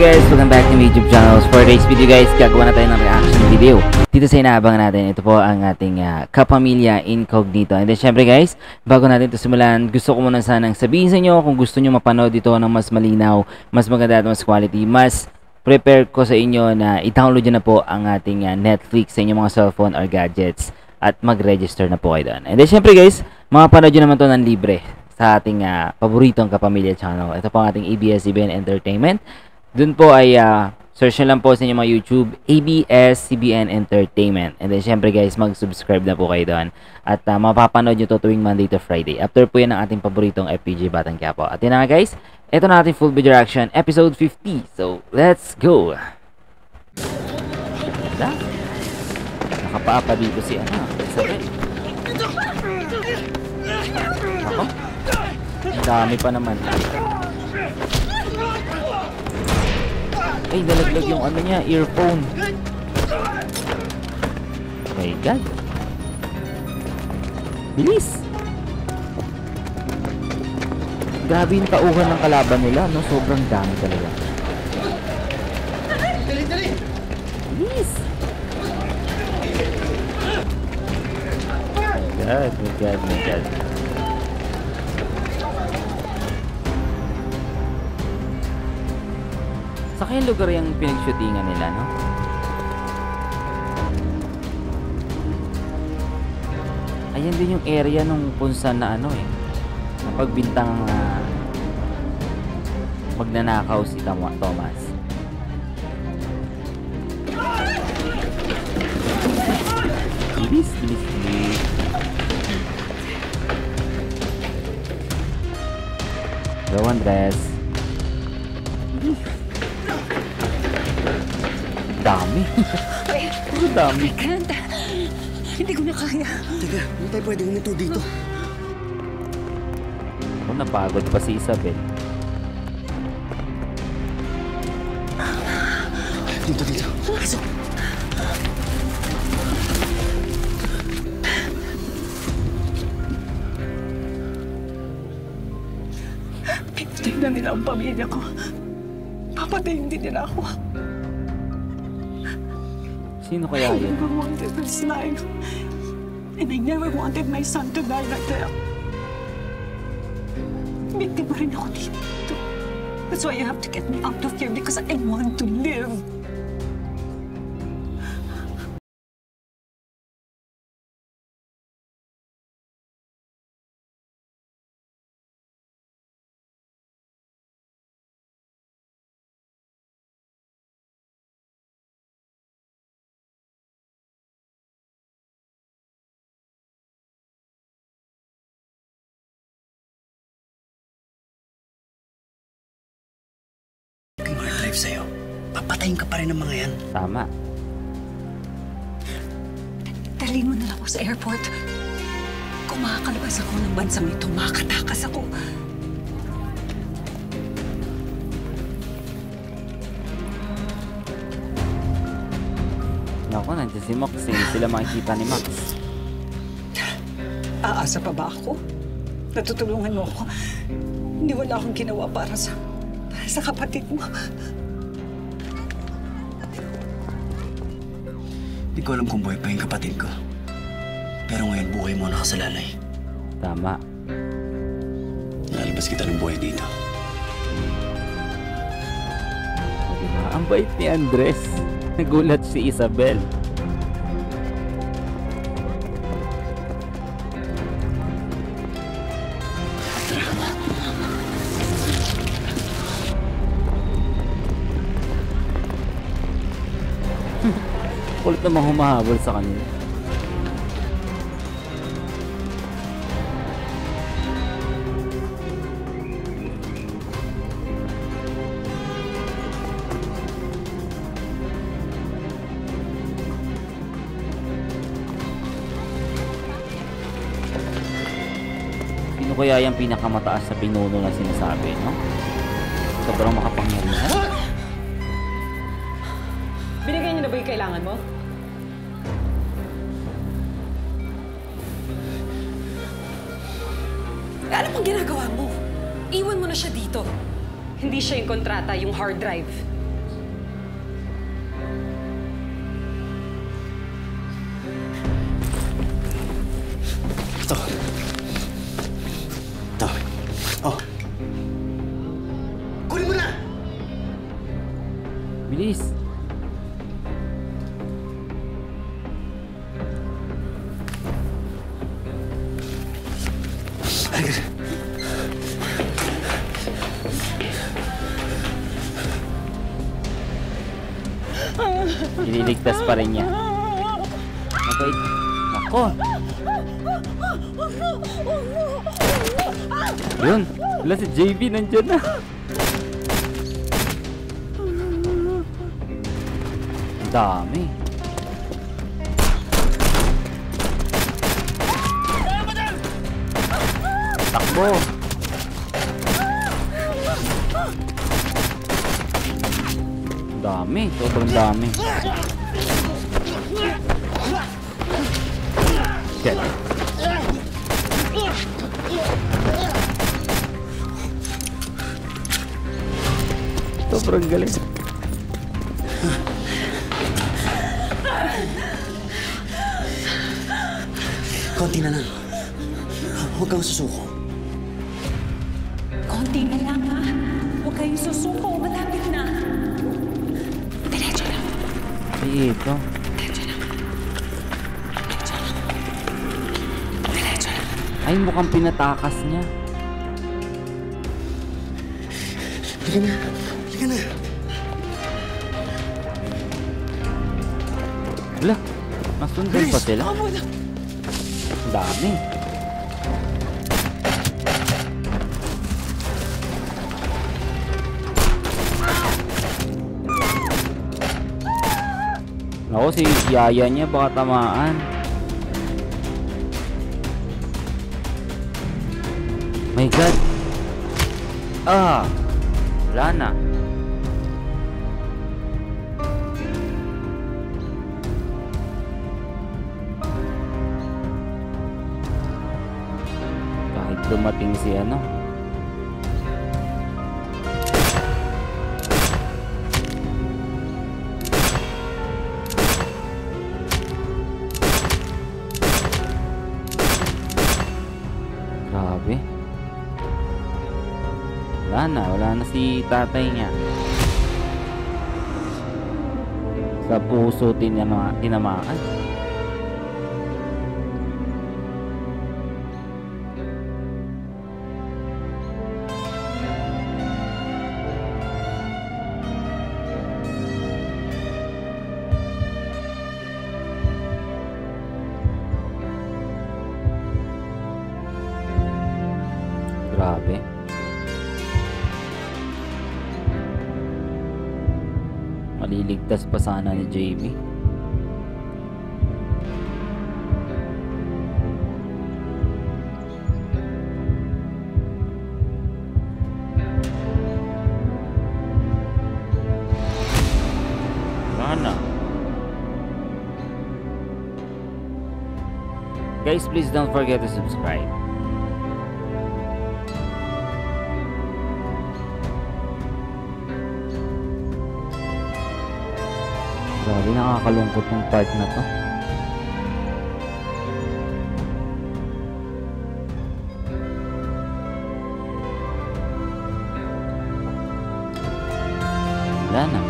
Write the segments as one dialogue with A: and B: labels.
A: guys, welcome back to my YouTube channel. For today's video guys, gagawa na tayo ng reaction video. Dito sa inaabangan natin, ito po ang ating Kapamilya Incognito. And then syempre guys, bago natin ito simulan, gusto ko muna sanang sabihin sa inyo kung gusto nyo mapanood ito ng mas malinaw, mas maganda at mas quality, mas prepare ko sa inyo na i-download nyo na po ang ating Netflix sa inyong mga cellphone or gadgets at mag-register na po kayo doon. And then syempre guys, mapapanood nyo naman ito ng libre sa ating paboritong Kapamilya channel. Ito po ang ating ABS-CBN Entertainment. Doon po ay search nyo lang po sa inyong mga YouTube, ABS-CBN Entertainment. And then syempre guys, mag-subscribe na po kayo doon. At mapapanood nyo to tuwing Monday to Friday. After po yan ang ating paboritong FPJ Batang Quiapo. At yun na nga guys, ito na ating full video reaction, episode 50. So, let's go! Nakapaapa dito si Isabel. Ako? Ang dami pa naman. Ay, nalaglag yung niya, earphone. Oh my God. Bilis. Grabe yung tauhan ng kalaban nila, no? Sobrang dami talaga.
B: Dali!
A: Bilis. My God. Sa kayang lugar yung pinag-shootingan nila, no? Ayan din yung area nung kung saan na napagbintang magnanakaw si Thomas. Bilis. Go Andres. Dami. Dami.
B: I can't. Hindi ko na kaya.
C: Teka, hindi tayo pwede huminto dito.
A: Ako, napagod pa si Isabel.
C: Dito. Pasok.
B: Pinatay na nila ang pamilya ko. Papatayin din nila ako.
A: Sino kaya
B: I
A: yun?
B: never wanted this life. And I never wanted my son to die like that. Biktima rin ako dito. That's why you have to get me out of here because I want to live.
C: Sa'yo. Papatayin ka pa rin ng mga yan.
A: Tama.
B: Dalhin mo na lang ako sa airport. Kung makakalabas ako ng bansang ito, makakatakas ako.
A: Naku, nandiyan si Max. Hindi sila makikita ni Max.
B: Aasa pa ba ako? Natutulungan mo ako. Hindi wala akong ginawa para sa kapatid mo.
C: Hindi ko alam kung buhay pa yung kapatid ko. Pero ngayon buhay mo nakasalalay.
A: Tama.
C: Nalabas kita ng buhay dito.
A: Diba? Ang bait ni Andres. Nagulat si Isabel. Kulit namang humahabol sa kanila. Sino kaya yung pinakamataas sa pinuno na sinasabi, no? Sobrang makapangyarihan.
B: Binigay niyo na ba yung kailangan mo? Ano pang ginagawa mo? Iwan mo na siya dito. Hindi siya yung kontrata, yung hard drive.
C: Ito. Ito. Oh. Kunin mo na!
A: Bilis.
C: Halika.
A: Ililigtas pa rin niya. Mabait. Ako. Yun. Wala si JB nandyan na. Ang dami. Takbo. Ang dami. Sobrang dami. Shit. Sobrang galing.
C: Konti na lang. Huwag kang susuko.
B: Konti na lang, ha? Huwag kayong susuko. Malapit na. Diretso lang.
A: Dito.
B: Diretso lang. Diretso lang. Diretso lang.
A: Ay, mukhang pinatakas niya.
C: Halika na. Halika na.
A: Wala. Nasundan pa sila.
B: Ako muna.
A: Ang dami. Ako, si yaya niya baka tamaan. My God. Ah. Wala na. Kahit dumating si ano. Grabe. Wala na si tatay niya. Sa puso tinamaan. Grabe. Maliligtas pa sana ni Jamie. Sana. Guys, please don't forget to subscribe. Grabe, nakakalungkot yung part na to. Wala na.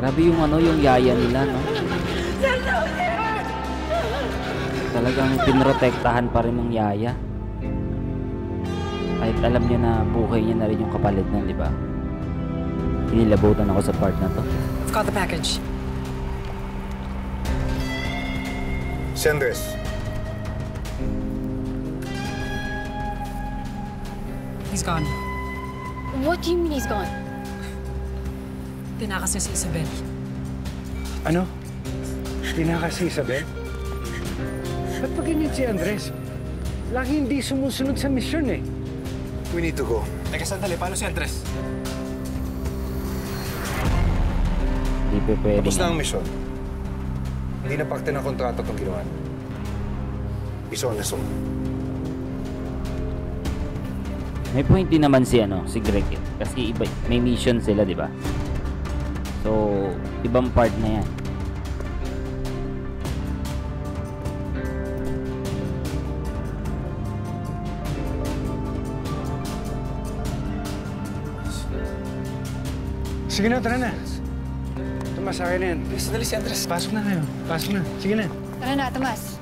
A: Grabe yung ano, yung yaya nila, no? Talagang pinrotektahan pa rin ng yaya. Kahit alam niya na buhay niya na rin yung kapalit nun, di ba? Inilabutan ako sa part na to.
B: I've got the package.
D: Si Andres.
B: He's gone.
E: What do you mean he's gone?
B: Tinakas niya si Isabel.
D: Ano? Tinakas si Isabel? Ba't pa ganyan si Andres? Lagi hindi sumusunod sa misyon eh. We need to go.
F: Teka, sandali. Paano si Andres?
A: Hindi pa pwede.
D: Tapos na ang misyon. Hindi na pakte ng kontrata itong ginawa. Iso na so.
A: May point din naman si si Greg eh. Kasi iba, may mission sila, di ba? So, ibang part na yan.
D: Sige na, tara na. Tomas, akin na yan.
C: Sandali si Andres.
D: Pasok na kayo. Pasok na. Sige na.
E: Tara na, Tomas.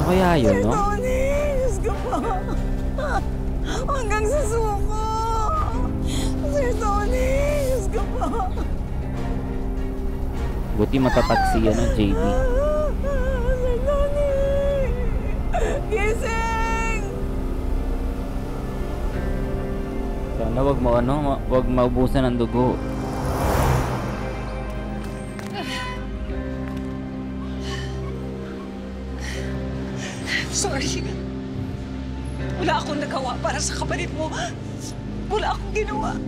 A: Ano kaya yun, no?
B: Tony, Diyos ko po. Hanggang sa suko. Sir Tony, Diyos ko po.
A: Buti matatak si JB.
B: Sir Tony. Gising!
A: Sana wag maubusan ng dugo.
B: Sorry. Wala akong nagawa para sa kapatid mo. Wala akong ginawa.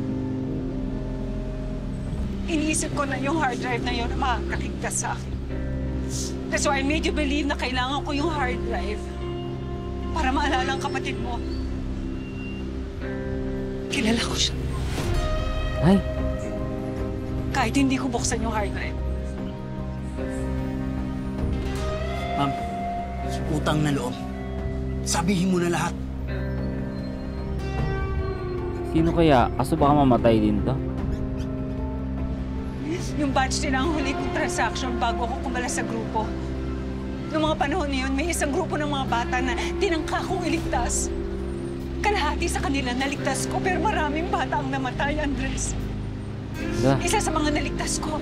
B: Iniisip ko na yung hard drive na yun na makakaligtas sa akin. That's why I made you believe na kailangan ko yung hard drive para maalala ang kapatid mo. Kilala ko siya.
A: Ay,
B: Kahit hindi ko buksan yung hard drive.
C: Ma'am, utang na loob. Sabihin mo na lahat.
A: sino kaya? Kaso baka mamatay din to.
B: Yung batch nila ang huli kong transaction bago ako kumalas sa grupo. Noong mga panahon na yun, may isang grupo ng mga bata na tinangka kong iligtas. Kalahati sa kanila naligtas ko, pero maraming bata ang namatay, Andres.
A: Hala,
B: Isa sa mga naligtas ko,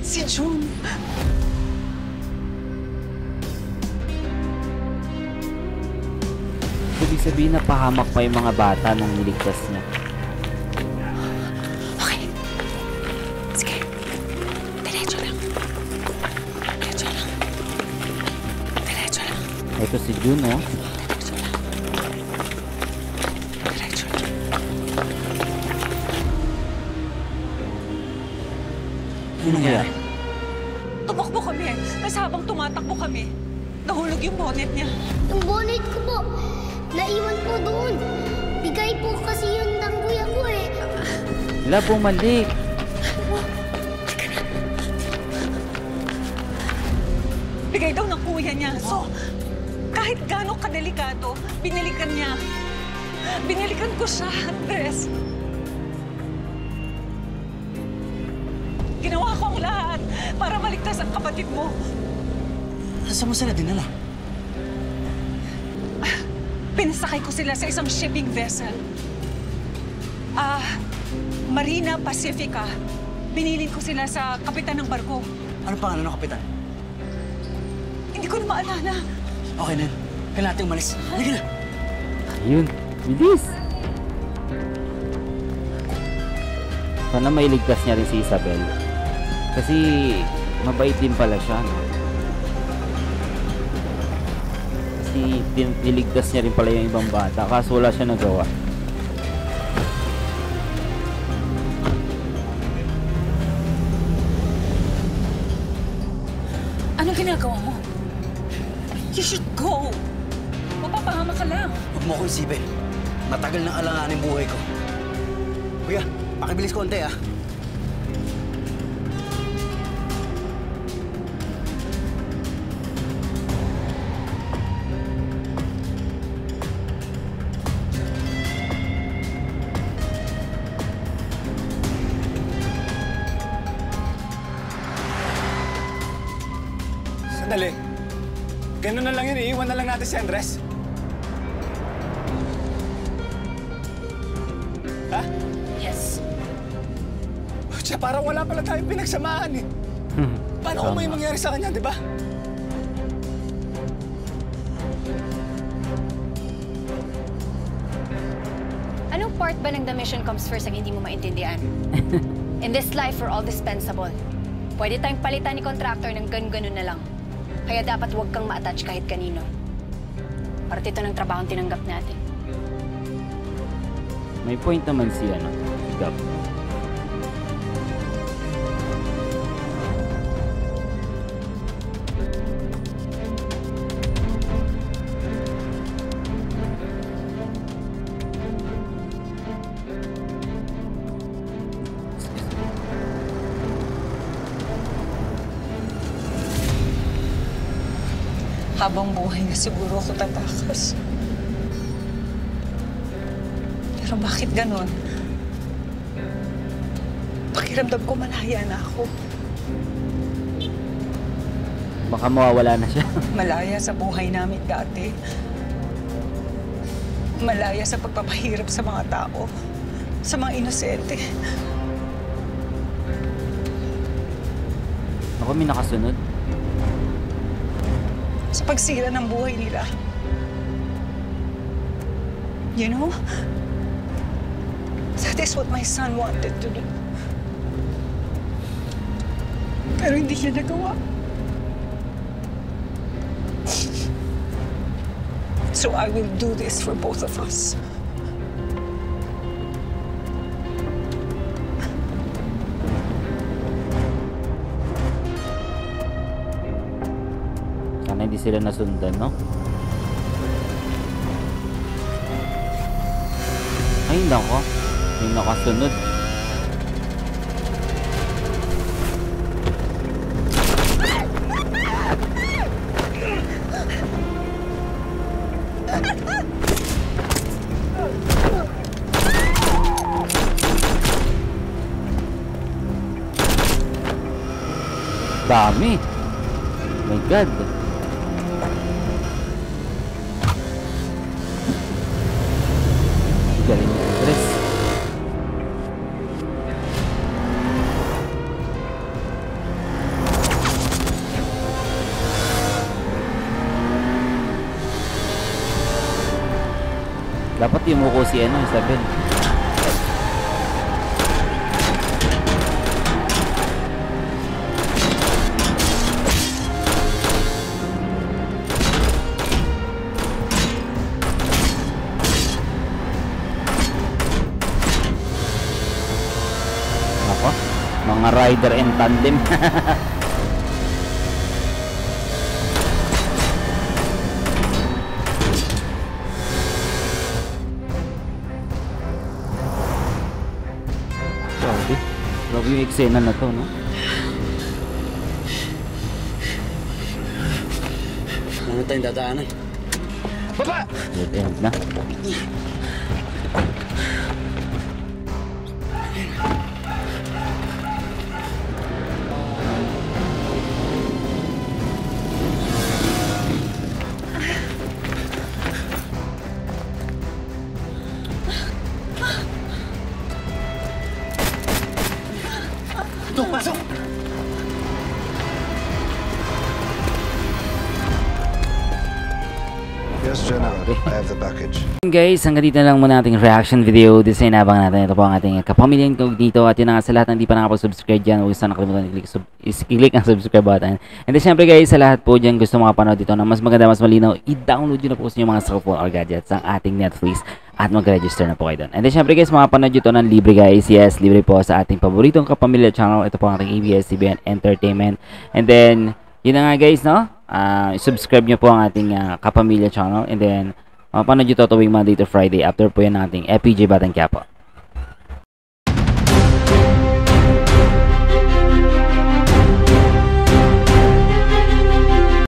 B: si June.
A: ibig sabihin na pahamak pa yung mga bata nung niligtas niya.
B: Okay. Sige. Diretso lang. Diretso lang. Diretso lang.
A: Ito si June, oh.
B: Diretso lang. Diretso lang.
A: Sino kaya?
B: Tumakbo kami. Tapos habang tumatakbo kami, nahulog yung bonnet niya.
F: Yung bonnet ko po, naiwan po doon. Bigay po kasi yun ng kuya ko eh.
A: Wala, bumalik.
B: Bigay daw ng kuya niya. So, kahit gano'ng kadelikado, binalikan niya. Binalikan ko siya, Andres. Ginawa ko ang lahat para maligtas ang kapatid mo.
C: Saan mo sila dinala?
B: Pinasakay ko sila sa isang shipping vessel. Marina Pacifica. Binilin ko sila sa kapitan ng barko.
C: Ano pangalan ng kapitan?
B: Hindi ko na maalala.
C: Okay na yun. Kailangan natin umalis. Halika na!
A: Ayun, bilis. Sana mailigtas niya rin si Isabel. Kasi mabait din pala siya, no? Kasi niligtas niya rin pala yung ibang bata. Kaso wala siya nagawa.
B: Anong ginagawa mo? You should go. Mapapahama ka lang.
C: Huwag mo ko isipin. Matagal nang alanganin buhay ko. Kuya, pakibilis konti ah.
D: Sandali. Ganun na lang yun. Iiwan na lang natin si Andres. Ha?
B: Yes.
D: Siya parang wala pala tayong pinagsamahan eh. Paano kung may mangyari sa kanya, di ba?
E: Anong part ba ng the mission comes first ang hindi mo maintindihan? In this life, we're all dispensable. Pwede tayong palitan ni contractor ng ganun na lang. Kaya dapat huwag kang ma-attach kahit kanino. Parte ito ng trabaho tinanggap natin.
A: May point naman si ano, si Gab.
B: Habang buhay na siguro ako tatakas. Pero bakit ganon? Pakiramdam ko malaya na ako.
A: Baka mawawala na siya.
B: Malaya sa buhay namin dati. Malaya sa pagpapahirap sa mga tao. Sa mga inosente.
A: Ako may nakasunod.
B: Sa pagsira ng buhay nila. You know? That is what my son wanted to do. Pero hindi niya nagawa. So I will do this for both of us.
A: Sana hindi sila nasundan, no? Ay, nako. May nakasunod. Dami. My God. Galing niya, Andres. Dapat yumuko si ano, Isabel. Ako, mga rider and tandem. Grabe. Grabe yung eksena na to, no?
C: Ano tayong dadaanan? Baba!
A: Dead end na.
C: Ito, pasok!
G: Yes, General. I have the package.
A: Guys, hanggang dito na lang muna ating reaction video. Dito sa inabang natin. Ito po ang ating kapamilya Incognito. At yun na nga sa lahat na hindi pa nakapag-subscribe dyan. Huwag sana nakalimutan i-click ang subscribe button. And then syempre guys, sa lahat po dyan gusto makapanood dito na mas maganda, mas malinaw, i-download nyo na po sa inyong mga cellphone or gadgets ang ating Netflix at mag-register na po kayo doon. And then syempre guys, makapanood nyo ito ng libre guys. Yes, libre po sa ating paboritong kapamilya channel. Ito po ang ating ABS-CBN Entertainment. And then, yun na nga guys, no? Subscribe nyo po ang ating kapamilya channel. And then, mapanood nyo ito tuwing Monday to Friday after po yan nating FPJ Batang Quiapo.